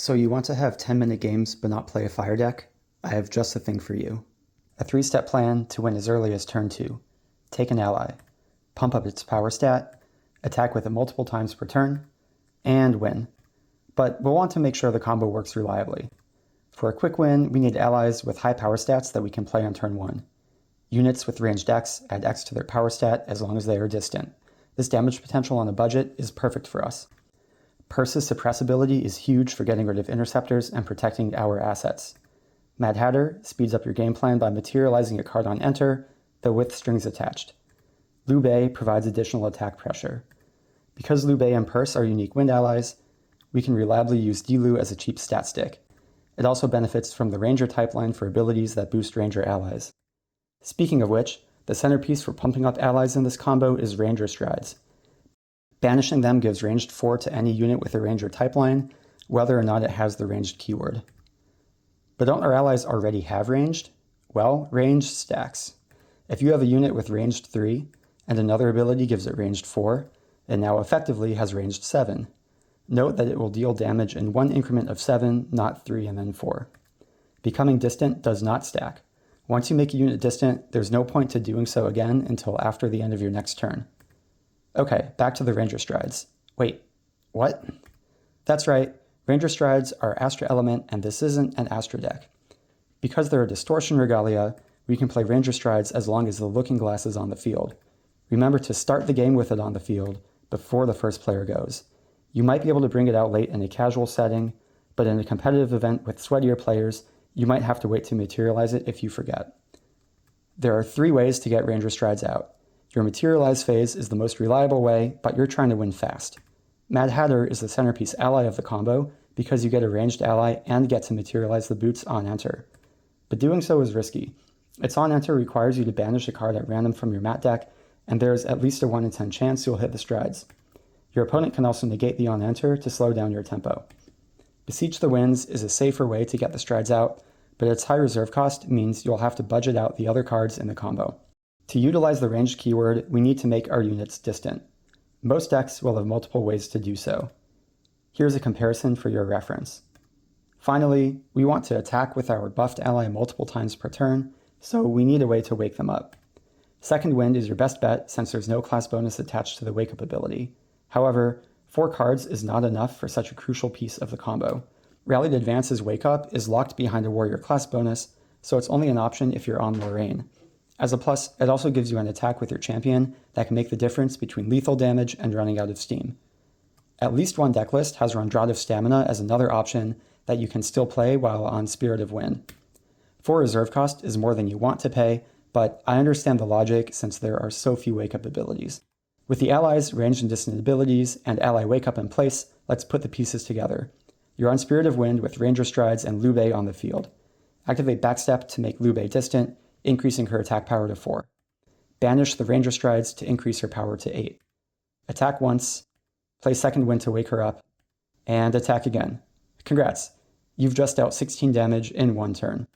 So you want to have 10-minute games but not play a fire deck? I have just the thing for you. A 3-step plan to win as early as turn 2. Take an ally, pump up its power stat, attack with it multiple times per turn, and win. But we'll want to make sure the combo works reliably. For a quick win, we need allies with high power stats that we can play on turn 1. Units with ranged X add X to their power stat as long as they are distant. This damage potential on a budget is perfect for us. Purse's suppressibility is huge for getting rid of interceptors and protecting our assets. Mad Hatter speeds up your game plan by materializing a card on enter, though with strings attached. Liu Bei provides additional attack pressure. Because Liu Bei and Purse are unique wind allies, we can reliably use Dilu as a cheap stat stick. It also benefits from the Ranger type line for abilities that boost Ranger allies. Speaking of which, the centerpiece for pumping up allies in this combo is Ranger Strides. Banishing them gives ranged 4 to any unit with a Ranger type line, whether or not it has the ranged keyword. But don't our allies already have ranged? Well, range stacks. If you have a unit with ranged 3, and another ability gives it ranged 4, it now effectively has ranged 7. Note that it will deal damage in one increment of 7, not 3 and then 4. Becoming distant does not stack. Once you make a unit distant, there's no point to doing so again until after the end of your next turn. Okay, back to the Ranger Strides. Wait, what? That's right, Ranger Strides are Astra Element and this isn't an Astra deck. Because they're a Distortion Regalia, we can play Ranger Strides as long as the Looking Glass is on the field. Remember to start the game with it on the field before the first player goes. You might be able to bring it out late in a casual setting, but in a competitive event with sweatier players, you might have to wait to materialize it if you forget. There are 3 ways to get Ranger Strides out. Your materialize phase is the most reliable way, but you're trying to win fast. Mad Hatter is the centerpiece ally of the combo because you get a ranged ally and get to materialize the boots on enter. But doing so is risky. Its on enter requires you to banish a card at random from your mat deck, and there is at least a 1 in 10 chance you'll hit the Strides. Your opponent can also negate the on enter to slow down your tempo. Beseech the Winds is a safer way to get the Strides out, but its high reserve cost means you'll have to budget out the other cards in the combo. To utilize the ranged keyword, we need to make our units distant. Most decks will have multiple ways to do so. Here's a comparison for your reference. Finally, we want to attack with our buffed ally multiple times per turn, so we need a way to wake them up. Second Wind is your best bet since there's no class bonus attached to the wake up ability. However, 4 cards is not enough for such a crucial piece of the combo. Rallied Advance's wake up is locked behind a warrior class bonus, so it's only an option if you're on Lorraine. As a plus, it also gives you an attack with your champion that can make the difference between lethal damage and running out of steam. At least one deck list has Rondrad of Stamina as another option that you can still play while on Spirit of Wind. 4 reserve cost is more than you want to pay, but I understand the logic since there are so few wake-up abilities. With the allies, ranged and distant abilities, and ally wake-up in place, let's put the pieces together. You're on Spirit of Wind with Ranger Strides and Liu Bei on the field. Activate Backstep to make Liu Bei distant, increasing her attack power to 4. Banish the Ranger Strides to increase her power to 8. Attack once, play Second Wind to wake her up, and attack again. Congrats, you've just dealt 16 damage in 1 turn.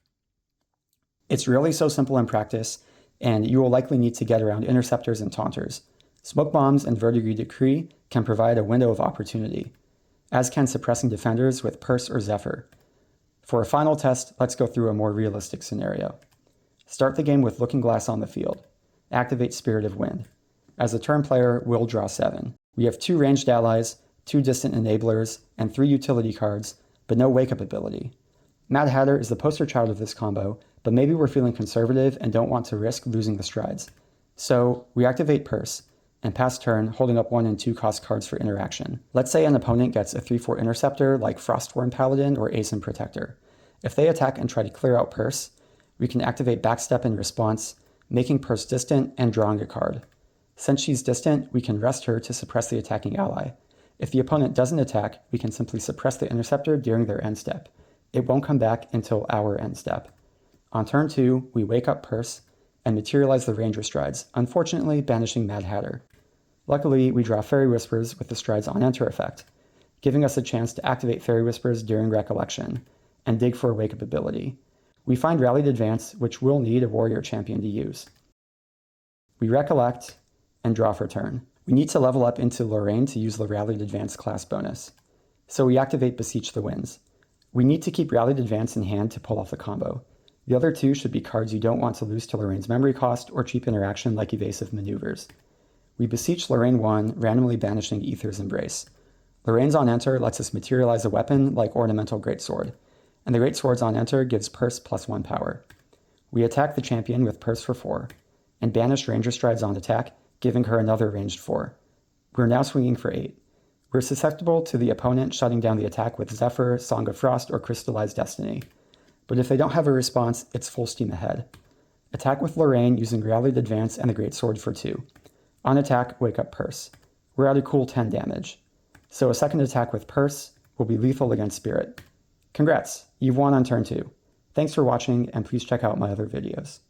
It's really so simple in practice, and you will likely need to get around interceptors and taunters. Smoke Bombs and Verdigris Decree can provide a window of opportunity, as can suppressing defenders with Purse or Zephyr. For a final test, let's go through a more realistic scenario. Start the game with Looking Glass on the field. Activate Spirit of Wind. As a turn player, we'll draw 7. We have 2 ranged allies, 2 distant enablers, and 3 utility cards, but no wake-up ability. Mad Hatter is the poster child of this combo, but maybe we're feeling conservative and don't want to risk losing the Strides. So we activate Purse, and pass turn holding up 1 and 2 cost cards for interaction. Let's say an opponent gets a 3/4 interceptor like Frostworn Paladin or Aeson Protector. If they attack and try to clear out Purse, we can activate Backstep in response, making Purse distant and drawing a card. Since she's distant, we can rest her to suppress the attacking ally. If the opponent doesn't attack, we can simply suppress the interceptor during their end step. It won't come back until our end step. On turn 2, we wake up Purse and materialize the Ranger Strides, unfortunately banishing Mad Hatter. Luckily, we draw Fairy Whispers with the Strides on enter effect, giving us a chance to activate Fairy Whispers during Recollection, and dig for a wake-up ability. We find Rallied Advance, which will need a warrior champion to use. We recollect and draw for turn. We need to level up into Lorraine to use the Rallied Advance class bonus. So we activate Beseech the Winds. We need to keep Rallied Advance in hand to pull off the combo. The other two should be cards you don't want to lose to Lorraine's memory cost or cheap interaction like Evasive Maneuvers. We beseech Lorraine 1, randomly banishing Aether's Embrace. Lorraine's on enter lets us materialize a weapon like Ornamental Greatsword, and the Greatsword's on enter gives Purse +1 power. We attack the champion with Purse for 4, and banish Ranger Strides on attack, giving her another ranged 4. We're now swinging for 8. We're susceptible to the opponent shutting down the attack with Zephyr, Song of Frost, or Crystallized Destiny. But if they don't have a response, it's full steam ahead. Attack with Lorraine using Rallied Advance and the Greatsword for 2. On attack, wake up Purse. We're at a cool 10 damage. So a second attack with Purse will be lethal against Spirit. Congrats, you've won on turn 2. Thanks for watching, and please check out my other videos.